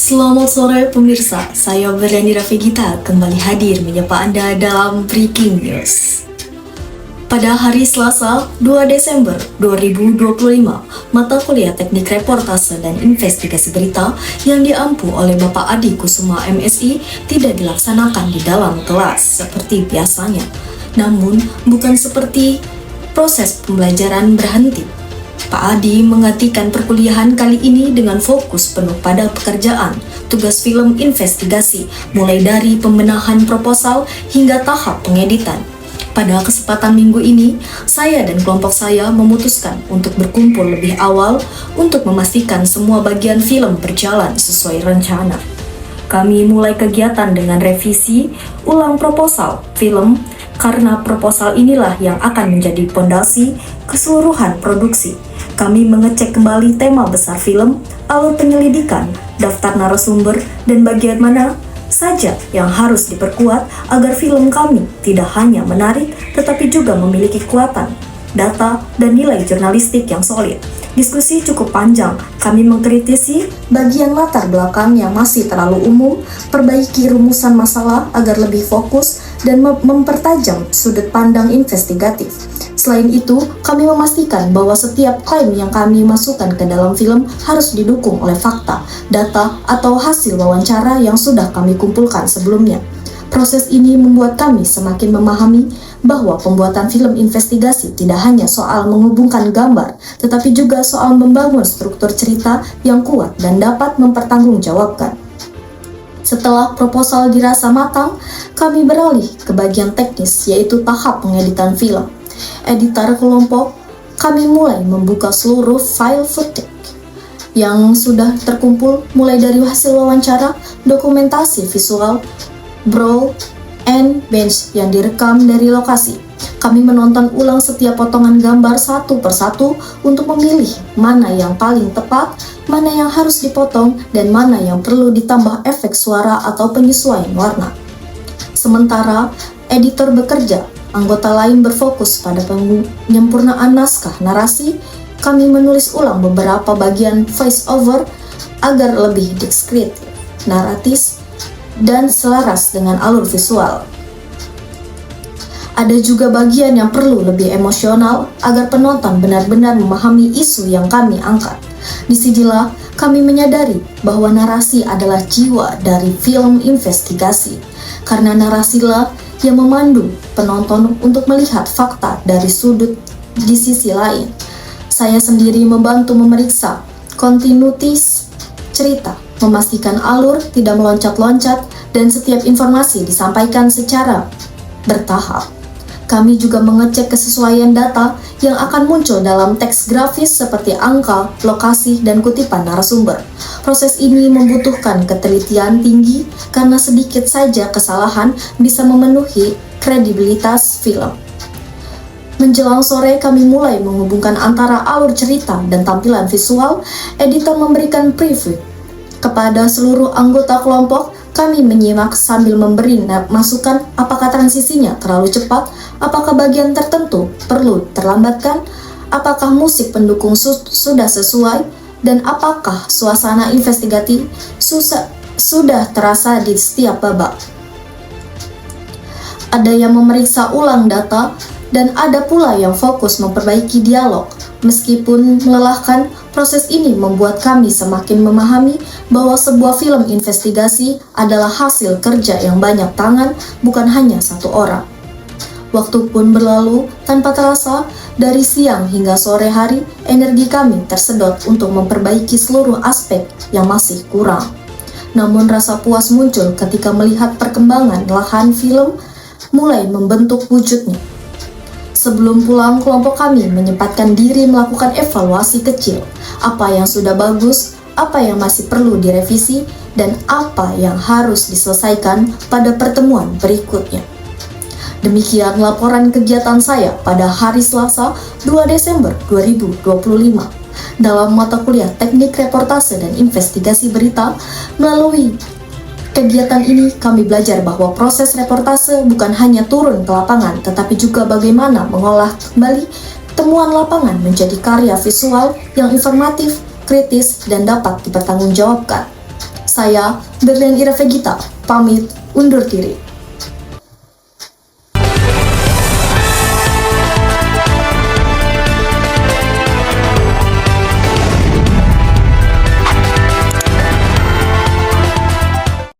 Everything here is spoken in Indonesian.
Selamat sore pemirsa, saya Berliani Rafegita kembali hadir menyapa Anda dalam Breaking News. Pada hari Selasa, 2 Desember 2025, mata kuliah Teknik Reportase dan Investigasi Berita yang diampu oleh Bapak Adi Kusuma MSI tidak dilaksanakan di dalam kelas seperti biasanya. Namun, bukan seperti proses pembelajaran berhenti. Pak Adi menggantikan perkuliahan kali ini dengan fokus penuh pada pekerjaan tugas film investigasi, mulai dari pembenahan proposal hingga tahap pengeditan. Pada kesempatan minggu ini, saya dan kelompok saya memutuskan untuk berkumpul lebih awal untuk memastikan semua bagian film berjalan sesuai rencana. Kami mulai kegiatan dengan revisi ulang proposal film, karena proposal inilah yang akan menjadi fondasi keseluruhan produksi. Kami mengecek kembali tema besar film, alur penyelidikan, daftar narasumber, dan bagian mana saja yang harus diperkuat agar film kami tidak hanya menarik, tetapi juga memiliki kekuatan, data, dan nilai jurnalistik yang solid. Diskusi cukup panjang, kami mengkritisi bagian latar belakang yang masih terlalu umum, perbaiki rumusan masalah agar lebih fokus, dan mempertajam sudut pandang investigatif. Selain itu, kami memastikan bahwa setiap klaim yang kami masukkan ke dalam film harus didukung oleh fakta, data, atau hasil wawancara yang sudah kami kumpulkan sebelumnya. Proses ini membuat kami semakin memahami bahwa pembuatan film investigasi tidak hanya soal menghubungkan gambar, tetapi juga soal membangun struktur cerita yang kuat dan dapat mempertanggungjawabkan. Setelah proposal dirasa matang, kami beralih ke bagian teknis, yaitu tahap pengeditan film. Editor kelompok, kami mulai membuka seluruh file footage yang sudah terkumpul, mulai dari hasil wawancara, dokumentasi visual, brawl, and bench yang direkam dari lokasi. Kami menonton ulang setiap potongan gambar satu persatu untuk memilih mana yang paling tepat, mana yang harus dipotong, dan mana yang perlu ditambah efek suara atau penyesuaian warna. Sementara editor bekerja, anggota lain berfokus pada penyempurnaan naskah narasi. Kami menulis ulang beberapa bagian voice over agar lebih deskriptif, naratis, dan selaras dengan alur visual. Ada juga bagian yang perlu lebih emosional agar penonton benar-benar memahami isu yang kami angkat. Disinilah kami menyadari bahwa narasi adalah jiwa dari film investigasi, karena narasilah yang memandu penonton untuk melihat fakta dari sudut di sisi lain. Saya sendiri membantu memeriksa kontinuitas cerita, memastikan alur tidak meloncat-loncat, dan setiap informasi disampaikan secara bertahap. Kami juga mengecek kesesuaian data yang akan muncul dalam teks grafis seperti angka, lokasi, dan kutipan narasumber. Proses ini membutuhkan ketelitian tinggi karena sedikit saja kesalahan bisa memenuhi kredibilitas film. Menjelang sore, kami mulai menghubungkan antara alur cerita dan tampilan visual. Editor memberikan preview kepada seluruh anggota kelompok. Kami menyimak sambil memberi masukan apakah transisinya terlalu cepat, apakah bagian tertentu perlu terlambatkan, apakah musik pendukung sudah sesuai, dan apakah suasana investigatif sudah terasa di setiap babak. Ada yang memeriksa ulang data, dan ada pula yang fokus memperbaiki dialog. Meskipun melelahkan, proses ini membuat kami semakin memahami bahwa sebuah film investigasi adalah hasil kerja yang banyak tangan, bukan hanya satu orang. Waktu pun berlalu tanpa terasa. Dari siang hingga sore hari, energi kami tersedot untuk memperbaiki seluruh aspek yang masih kurang. Namun rasa puas muncul ketika melihat perkembangan lahan film mulai membentuk wujudnya. Sebelum pulang, kelompok kami menyempatkan diri melakukan evaluasi kecil. Apa yang sudah bagus, apa yang masih perlu direvisi, dan apa yang harus diselesaikan pada pertemuan berikutnya. Demikian laporan kegiatan saya pada hari Selasa 2 Desember 2025 dalam mata kuliah Teknik Reportase dan Investigasi Berita. Melalui kegiatan ini kami belajar bahwa proses reportase bukan hanya turun ke lapangan, tetapi juga bagaimana mengolah kembali temuan lapangan menjadi karya visual yang informatif, kritis, dan dapat dipertanggungjawabkan. Saya, Berlian Ira Vegita, pamit undur diri.